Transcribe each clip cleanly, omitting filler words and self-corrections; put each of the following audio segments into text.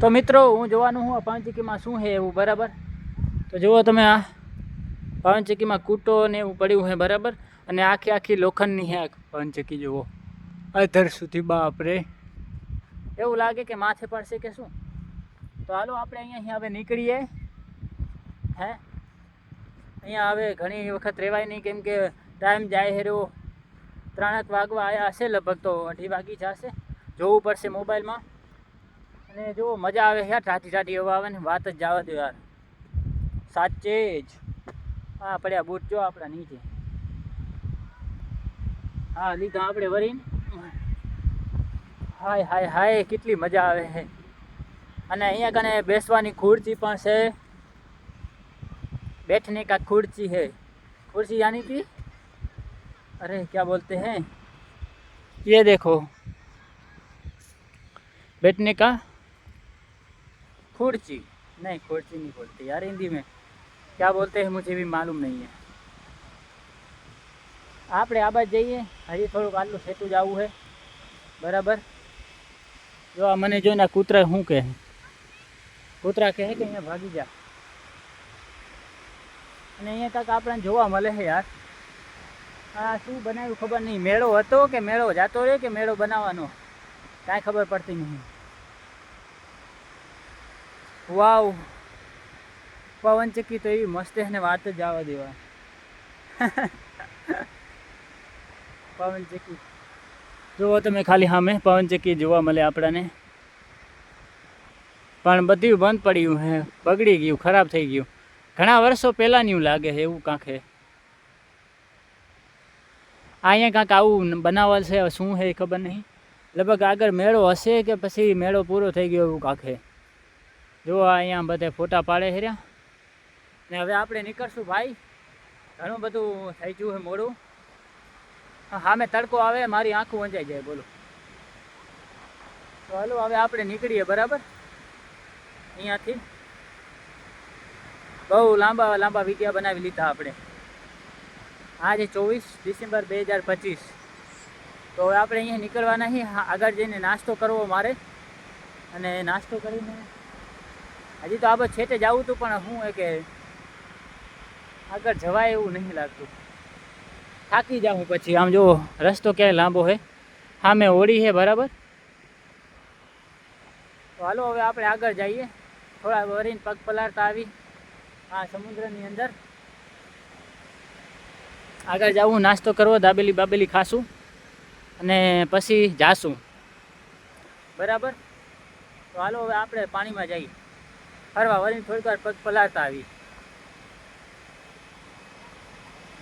તો મિત્રો હું જોવાનું હું પવનચક્કીમાં શું છે એવું બરાબર. તો જુઓ તમે આ પવનચક્કીમાં કૂટો ને એવું પડ્યું છે બરાબર. અને આખી લોખંડની છે પવનચક્કી જુઓ અધર સુધી બાપરે, એવું લાગે કે માથે પડશે કે શું. તો હાલો આપણે અહીંયા હવે નીકળીએ. હે અહીંયા હવે ઘણી વખત રહેવાય નહીં, કેમ કે ટાઈમ જાય હેરો 3 વાગવા આવ્યા હશે, લગભગ તો 2:30 વાગી જશે. જોવું પડશે મોબાઈલમાં. અને જો મજા આવે યાર, ટાટી હવા આવે ને વાત જ જવા દો યાર, સાચે જ. હા પડ્યા બૂટ જો આપણા નીચે. હા લીધા આપણે વરીને. હાય હાય હાય કેટલી મજા આવે છે. અને અહીંયા કને બેસવાની ખુરશી પણ છે, बैठने का कुर्सी है. कुर्सी यानी कि अरे क्या बोलते हैं, ये देखो बैठने का कुर्सी. नहीं कुर्सी नहीं बोलते यार, हिंदी में क्या बोलते हैं मुझे भी मालूम नहीं है. આપણે આ બાજુ જઈએ, હજી થોડુંક આટલું સેતું જવું છે બરાબર. જો આ મને જોઈને કૂતરા શું કહે, કૂતરા કહે કે અહીંયા ભાગી જા. અને અહીંયા કાંક આપણને જોવા મળે છે યાર. આ શું બનાવ્યું ખબર નહીં, મેળો હતો કે મેળો જાતો રહે કે મેળો બનાવવાનો કાંઈ ખબર પડતી નહીં. વાવ પવનચક્કી તો એવી મસ્ત છે ને વાત જ જવા દેવા. પવનચક્કી જુઓ તમે ખાલી સામે પવનચક્કી જોવા મળે આપણને. પણ બધું બંધ પડ્યું છે, બગડી ગયું, ખરાબ થઈ ગયું. ઘણા વર્ષો પહેલાંની એવું લાગે છે એવું કાંક છે. અહીંયા કાંક આવું બનાવલ છે, શું છે ખબર નહીં. લગભગ આગળ મેળો હશે કે પછી મેળો પૂરો થઈ ગયો એવું કાંક છે. જો અહીંયા બધે ફોટા પાડે છે રહ્યા. ને હવે આપણે નીકળશું ભાઈ, ઘણું બધું થઈ ગયું છે મોડું. સામે તડકો આવે, મારી આંખું વંચાઈ જાય બોલો. તો હાલો હવે આપણે નીકળીએ બરાબર અહીંયાથી. બહુ લાંબા વિડીયો બનાવી લીધા આપણે. આજે 24 ડિસેમ્બર 2025. તો હવે આપણે અહીંયા નીકળવાના છીએ. આગળ જઈને નાસ્તો કરવો મારે, અને નાસ્તો કરીને હજી તો આ બધું છેટે જવું હતું, પણ શું છે કે આગળ જવાય એવું નહીં લાગતું, થાકી જાઉં પછી. આમ જો રસ્તો ક્યાંય લાંબો છે, સામે હોળી છે બરાબર. તો હાલો હવે આપણે આગળ જઈએ. થોડા વરીને પગ પલાળતા આવી આ સમુદ્રની અંદર. આગળ જવું, નાસ્તો કરવો, દાબેલી ખાશું અને પછી જાશું બરાબર. તો હાલો હવે આપણે પાણીમાં જઈએ ફરવા. વળીને થોડીક વાર પગ પલાળતા આવી.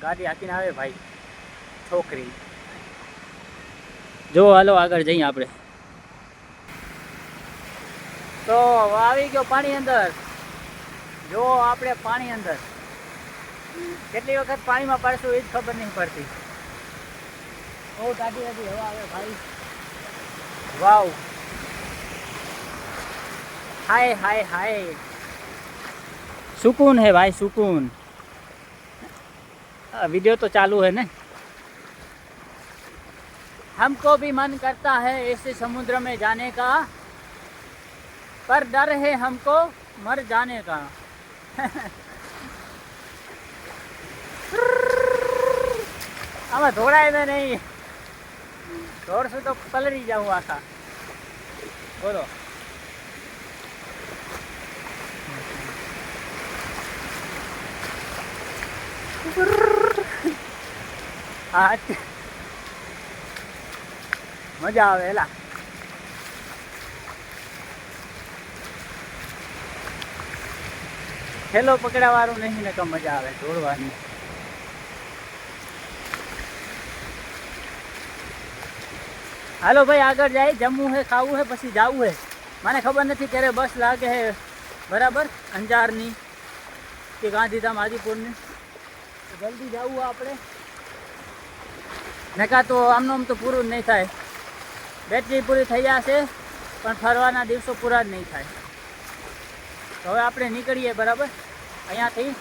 ગાડી હાકીને આવે ભાઈ છોકરી. જો હાલો આગળ જઈએ આપણે. તો આવી ગયો પાણી અંદર. જો આપણે પાણી અંદર કેટલી વખત પાણીમાં પડશું એ જ ખબર નહીં પડતી. બહુ ટાઢી હવા આવે ભાઈ. વાવ हाय हाय हाय, सुकून है भाई सुकून. वीडियो तो चालू है ना. हमको भी मन करता है ऐसे समुद्र में जाने का, पर डर है हमको मर जाने का. આમાં ધોળાય તો નહીં, દોડશું તો પલળી જાઉં આખા બોલો. હા મજા આવે એલા. થેલો પકડાવાળું નહીં ને તો મજા આવે દોડવાની. હાલો ભાઈ આગળ જાય, જમવું છે, ખાવું છે, પછી જવું છે. મને ખબર નથી ક્યારે બસ લાગે છે બરાબર, અંજારની કે ગાંધીધામ આદિપુરની. જલ્દી જવું આપણે, નકા તો આમનું આમ તો પૂરું જ નહીં થાય. બેટરી પૂરી થઈ જશે પણ ફરવાના દિવસો પૂરા જ નહીં થાય. તો હવે આપણે નીકળીએ બરાબર અહીંયાથી.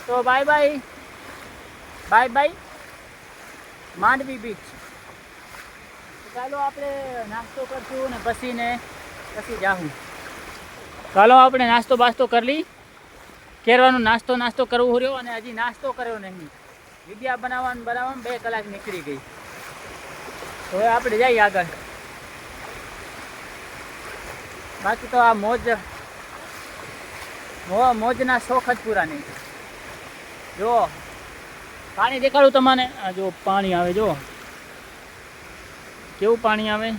તો બાય બાય માંડવી બીચ. ચાલો આપણે નાસ્તો કરશું ને પછી ને પછી જાઉં. ચાલો આપણે નાસ્તો બાસ્તો કરી લઈ. કેરવાનો નાસ્તો કરવો રહ્યો અને હજી નાસ્તો કર્યો નહીં. વિડીયા બનાવવામાં 2 કલાક નીકળી ગઈ. તો હવે આપણે જઈએ આગળ. બાકી તો આ મોજના શોખ જ પૂરા નહીં. જો પાણી દેખાડું તમને. આ જો પાણી આવે, જો કેવું પાણી આવે.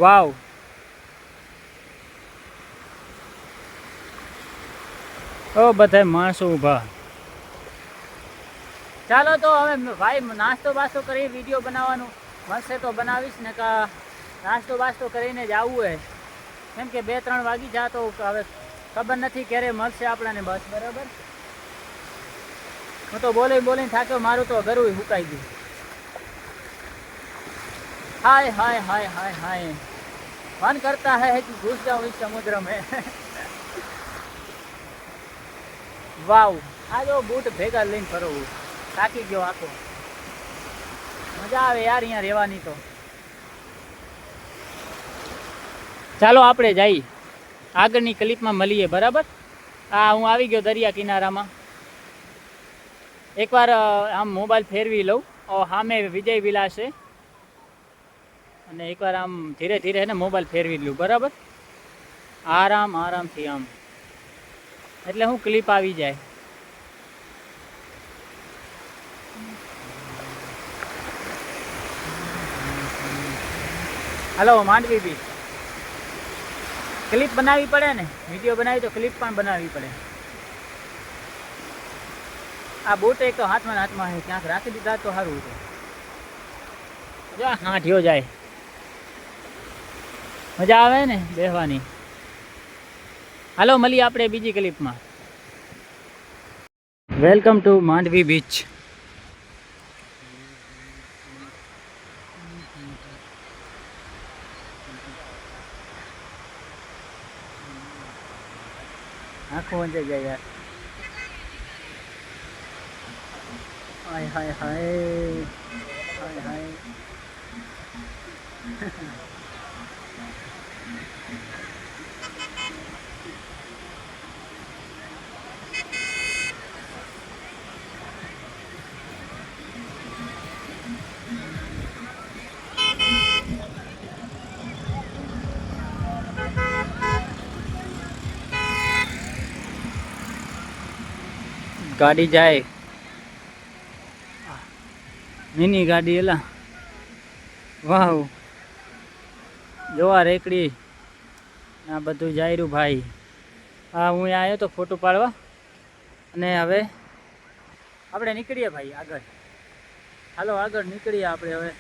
વાવ. ઓ બધા માણસો ઊભા. ચાલો તો હવે ભાઈ નાસ્તો બાસ્તો કરી વિડીયો બનાવવાનું મળશે તો બનાવીશ ને. નાસ્તો બાસ્તો કરીને જ આવવું હોય, કેમ કે 2-3 વાગી જા. તો હવે ખબર નથી ક્યારે મળશે આપણાને બસ. બરાબર. હું તો બોલીને થાક્યો. મારું તો ગરું સુકાઈ ગયું. हाय हाय हाय हाय हाय मन करता है कि घुस जाऊं इस समुद्र में. वाव. आ जो बूट भेगा लઈને ફરો. થાકી ગયો આખો. મજા આવે યાર અહીંયા રહેવાની તો. ચાલો આપણે જઈએ આગળની ક્લિપમાં મળીએ. બરાબર. હું આવી ગયો દરિયા કિનારામાં. એકવાર આમ મોબાઈલ ફેરવી લઉં. સામે વિજય વિલાસ છે અને એકવાર આમ ધીરે ધીરે ને મોબાઈલ ફેરવી લઉં. બરાબર. આરામથી આમ, એટલે હું ક્લિપ આવી જાય. હાલો માંડવી બીચ. ક્લિપ બનાવવી પડે ને. વિડીયો બનાવી તો ક્લિપ પણ બનાવવી પડે. આ બોટ એક તો હાથમાં ક્યાંક રાખી દીધા તો સારું હતું. જો હાંઠ્યો જાય. મજા આવે ને બેસવાની. હાલો મળીએ આપણે બીજી ક્લિપમાં. Welcome to Mandvi beach. આંખો વંચાઈ જાય યાર. હાય હાય હાય હાય હાય. ગાડી જાય. મિની ગાડી એલા. વાવ. જોવા રેકડી આ બધું જાય રહ્યું ભાઈ. હું અહીંયા આવ્યો તો ફોટો પાડવા. અને હવે આપણે નીકળીએ ભાઈ આગળ. હાલો આગળ નીકળીએ આપણે હવે.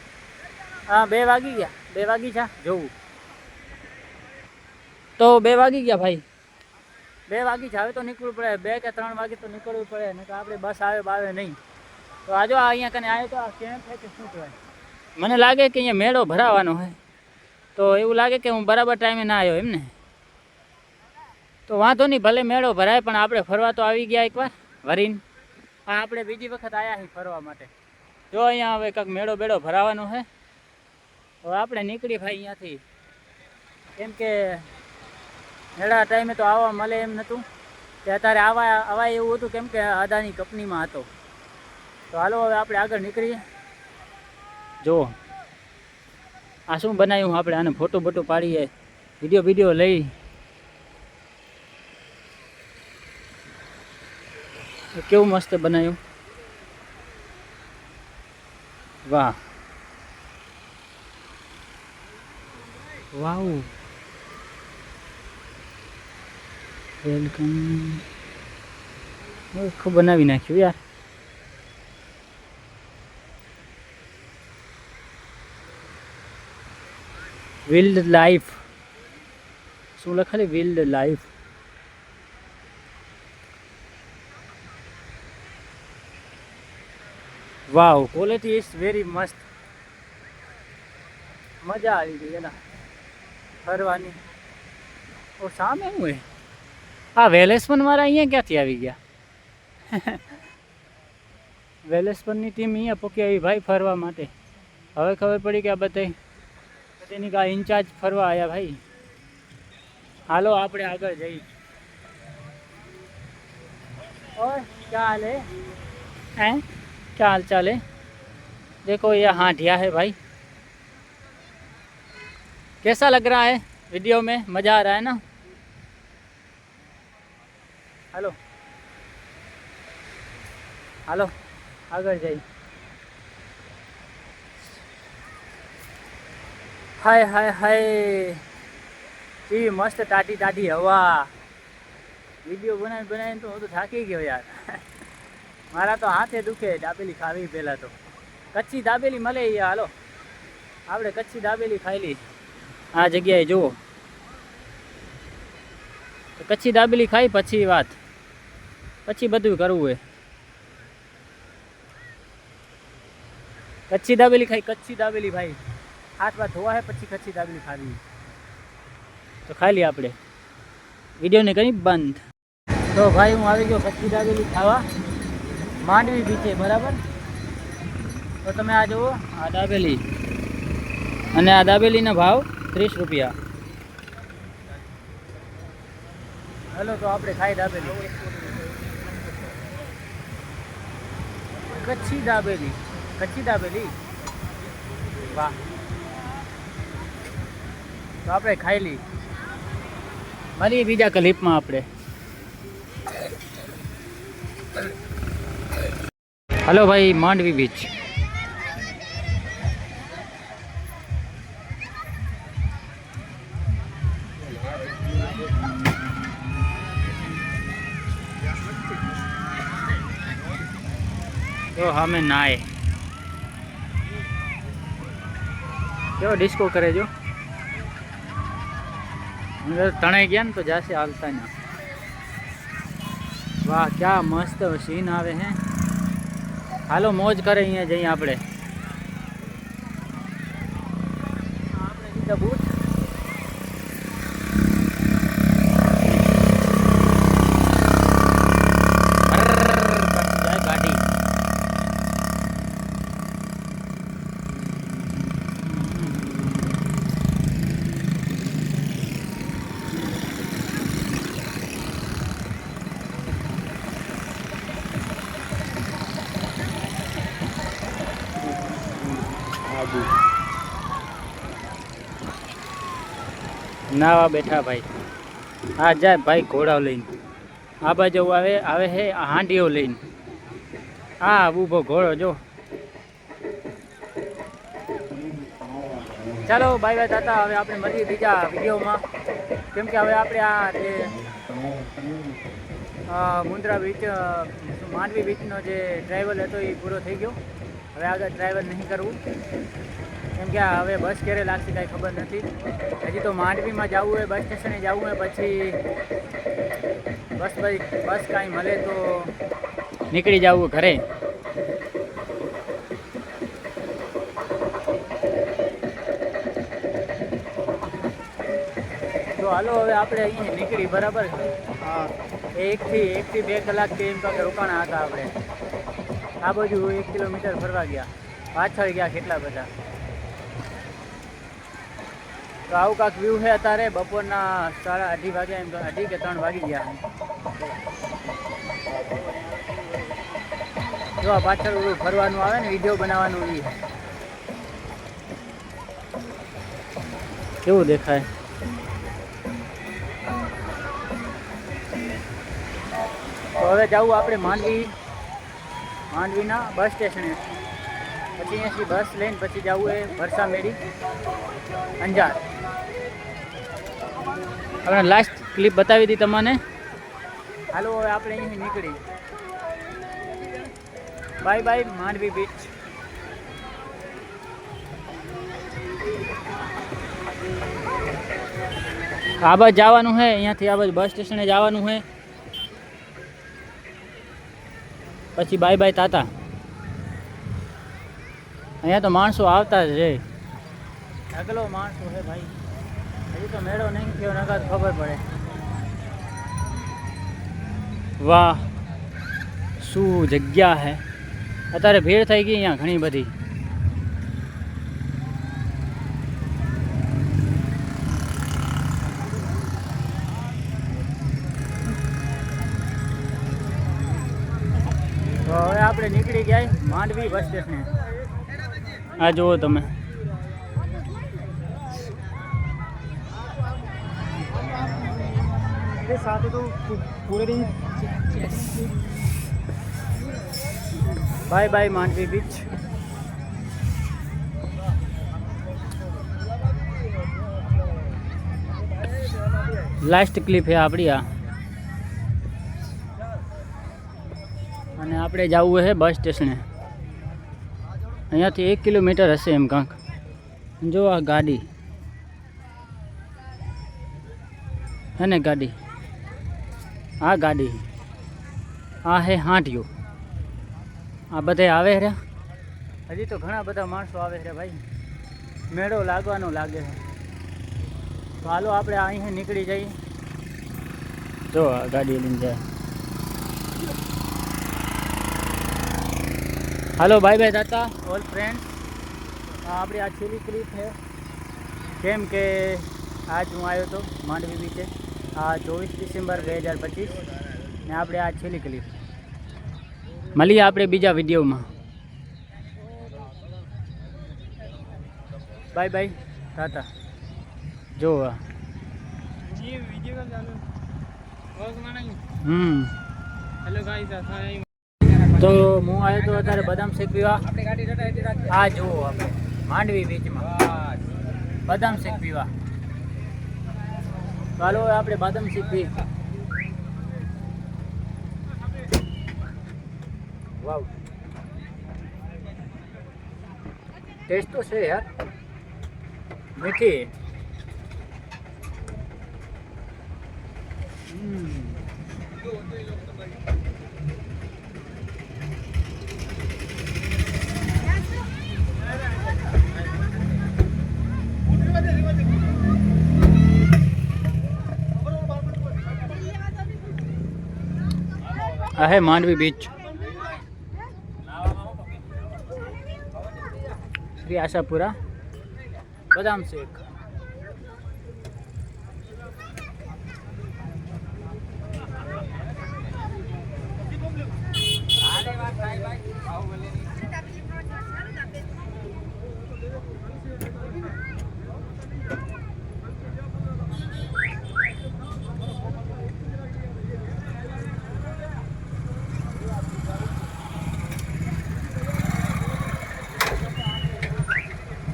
2 વાગી ગયા. 2 વાગી છે જોવું તો. 2 વાગી ગયા ભાઈ. 2 વાગી છે. હવે તો નીકળવું પડે. 2 કે 3 વાગે તો નીકળવું પડે ને. તો આપણે બસ આવે નહીં. તો આજો અહીંયા કને આવ્યો તો આ કેમ્પ છે કે શું કહેવાય. મને લાગે કે અહીંયા મેળો ભરાવાનો હોય. તો એવું લાગે કે હું બરાબર ટાઈમે ના આવ્યો એમને. તો વાંધો નહીં, ભલે મેળો ભરાય પણ આપણે ફરવા તો આવી ગયા એકવાર વરીને. આપણે બીજી વખત આવ્યા છીએ ફરવા માટે. જો અહીંયા હવે કંઈક મેળો બેળો ભરાવાનો છે. તો આપણે નીકળી ભાઈ અહીંયાથી. કેમ કે મેળા ટાઈમે તો આવવા મળે એમ નહોતું. તે અત્યારે આવાય એવું હતું કેમ કે અદાની કંપનીમાં હતો. તો હાલો હવે આપણે આગળ નીકળીએ. જો આ શું બનાવ્યું આપણે. આને ફોટો બોટો પાડીએ, વિડીયો લઈ. કેવું મસ્ત બનાવ્યું. વાહ વાવ. વેલકમ. ખૂબ બનાવી નાખ્યું યાર. વિલ્ડ લાઈફ શું લખેલી? Wild life. Wow. Quality is very મસ્ત. મજા આવી ગઈ એના ફરવાની. સામે શું હોય? વેલેસ્પન વાળા અહીંયા ક્યાંથી આવી ગયા? વેલેસ્પનની ટીમ અહીંયા પોકી આવી ભાઈ ફરવા માટે. હવે ખબર પડી કે આ બધા તેની કા ઇન્ચાર્જ ફરવા આવ્યા ભાઈ. હાલો આપણે આગળ જઈએ. और क्या हाल है हैं? क्या हाल चाल है? देखो ये हांडिया है भाई. कैसा लग रहा है वीडियो में? मज़ा आ रहा है ना? हेलो हेलो આગળ જઈ. હાય હાય હાય કેવી મસ્ત ટાટી ટાટી હવા. વિડીયો બનાવીને તો હું તો થાકી ગયો યાર. મારા તો હાથે દુખે દાબેલી ખાવી. પહેલાં તો કચ્છી દાબેલી મળે. હાલો આપણે કચ્છી દાબેલી ખાઈ લી આ જગ્યાએ. જુઓ કચ્છી દાબેલી ખાઈ પછી વાત, પછી બધું કરવું હોય. કચ્છી દાબેલી ખાઈ. કચ્છી દાબેલી ભાઈ હાથ વાત ધોવા હે પછી કચ્છી દાબેલી ખાવી. તો ખાઈ લઈએ આપણે. વિડીયોને કરી બંધ. તો ભાઈ હું આવી ગયો કચ્છી દાબેલી ખાવા માંડવી બીચે. બરાબર. તો તમે આ જુઓ આ દાબેલી, અને આ દાબેલીનો ભાવ 30 રૂપિયા. હલો તો આપણે ખાઈ દાબેલી. કચ્છી દાબેલી. કચ્છી દાબેલી વાહ. તો આપણે ખાઈ લઈએ. મળીએ બીજા ક્લિપમાં આપણે. હલો ભાઈ માંડવી બીચ. તો અમે નાય કેવો ડિસ્કો કરે જો. તણાઈ ગયા ને તો જાશે હાલતા ના. વાહ ક્યાં મસ્ત સીન આવે હે. હાલો મોજ કરે અહીંયા જઈએ આપણે. આપણે લીધા બૂટ. જાય ગાડી. નાવા બેઠા ભાઈ. હા જાય ભાઈ ઘોડાઓ લઈને. આ બાજુ આવે હે હાંડીઓ લઈને. હા ઊભો ઘોડો જો. ચાલો બાય બાય તાતા. હવે આપણે મળીએ બીજા વિડીયોમાં. કેમ કે હવે આપણે આ જે મુન્દ્રા બીચ માંડવી બીચનો જે ટ્રાવેલ હતો એ પૂરો થઈ ગયો. હવે આગળ ટ્રાવેલ નહીં કરવું. કેમ કે હવે બસ ક્યારે લાગશે કાંઈ ખબર નથી. હજી તો માંડવીમાં જવું હોય, બસ સ્ટેશને જવું હોય, પછી બસ કાંઈ મળે તો નીકળી જવું ઘરે. તો હાલો હવે આપણે અહીંયા નીકળી. બરાબર. હા 1 થી 2 કલાક કે એમ કાંઈક રોકાણા હતા આપણે. આ બાજુ 1 કિલોમીટર ફરવા ગયા, પાછળ ગયા કેટલા બધા. તો આવું કાંક વ્યૂ છે અત્યારે. બપોરના 2:30 વાગ્યા. એમ તો 2:30 કે 3 વાગી ગયા. જો આ પાછળ ફરવાનું આવે ને વિડીયો બનાવવાનું એ કેવું દેખાય. તો હવે જવું આપણે માંડવીના બસ સ્ટેશને. પછી અહીંયાથી બસ લઈને પછી જવું એ ભરસા મેળી અંજાર. આપણે લાસ્ટ ક્લિપ બતાવી હતી તમને. હાલો હવે આપણે અહીંથી નીકળી. Bye bye Mandvi beach. આ બાજુ જવાનું છે. અહીંયાથી આ બાજુ બસ સ્ટેશને જવાનું છે. પછી બાય બાય તાતા. અહીંયા તો માણસો આવતા જ રહે. ઢગલો માણસો છે ભાઈ. હજી તો મેળો નહીં થયો, નકર ખબર પડે. વાહ શું જગ્યા છે. અત્યારે ભીડ થઈ ગઈ અહીંયા ઘણી બધી. આપણે નીકળી ગયા માંડવી બસ સ્ટેશને. આ જુઓ તમે. साथ तो पूरे दिन बाय बाय मांडवी बीच. लास्ट क्लिप है આપણી આ. અને આપણે જવું છે બસ સ્ટેશને. અહીંયાથી 1 કિલોમીટર હશે એમ કાંક. જો આ ગાડી હે ને, ગાડી આ ગાડી આ હે હાંટિયો. આ બધા આવે છે. હજી તો ઘણા બધા માણસો આવે છે ભાઈ. મેળો લાગવાનો લાગે છે. તો હાલો આપણે અહીં નીકળી જઈએ. જો આ ગાડી લઈને જાય. હાલો બાય બાય દાતા ઓલ ફ્રેન્ડ. આપણી આ છેલ્લી ક્લિપ છે. કેમ કે આજ હું આવ્યો હતો માંડવી બીચે. આ 24 ડિસેમ્બર 2025 ને આપણે આ છેલ્લી ક્લિપ. મળીએ આપણે બીજા વિડીયોમાં. Bye bye Tata. જો ये वीडियो का चालू व्लॉग बनाई. हेलो गाइस તો હું આવ્યો તો અત્યારે બદામ શેક પીવા. આપણે ગાડી રાખી. આ જુઓ આપણે માંડવી બીચમાં બદામ શેક પીવા. ચાલો આપણે બદામ શેક પીએ. વાવ, ટેસ્ટ તો છે યાર, મીઠી. આ હે માંડવી બીચ. શ્રી આશાપુરા બદામ શેક.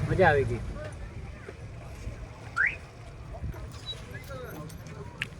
મજા આવી ગઈ.